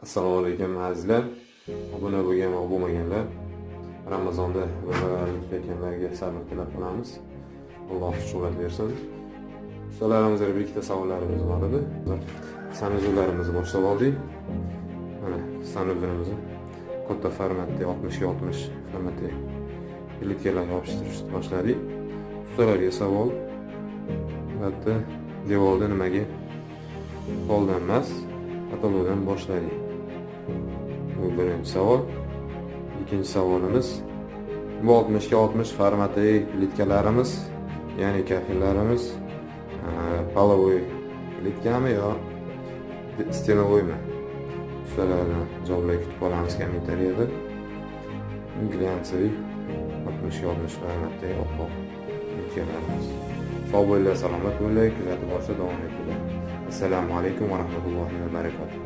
Assalomu alaykum azizlar. Obuna bo'lgan va bo'lmaganlar. Ramazonda ro'zalarni tutayotganlarga sabr tilab qolamiz. Alloh shuhrat bersin. Ustalarimizga bir ikkita savollarimiz bor edi. Sanuzlarimizni boshlab oldik. Mana sanuzlarimizni katta formatda 60-60 formatda plitkalar yopishtirishni boshladik. Ustalarga savol. Albatta, devorda nimaga qo'ldan emas, katalogdan boshladik. Bu birinchi savol. Ikkinchi savolimiz, bu 60-60 formatdagi plitkalarimiz, ya'ni kafillarimiz polovoy plitkami yo stenovoymi? Ustalarni javoblar kutib qolamiz kommentariyada. Glyansiy 60-60 formatdagi oppoq plitkalarimiz. Sog' bo'linglar, salomat bo'linglar, kuzatib borishda davom etinglar. Assalomu alaykum va rahmatullohi va barakatuh.